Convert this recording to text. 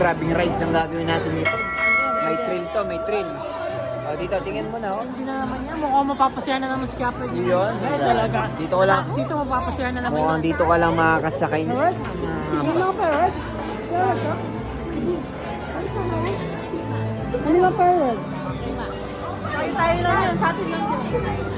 grabing rides ang gagawin natin dito. May thrill to, may thrill. O, dito, tingin mo na, oh. Hindi na naman yan. Mukhang mapapasaya na naman si Kapag. Yun. Ay, talaga. Dito ko lang. Dito mapapasaya na naman. Mukhang dito ka lang makakasakay na. Alright. Ano mga parrot? Parrot, ha? Ano mga parrot? Tayo lang yan. Sa atin lang yan.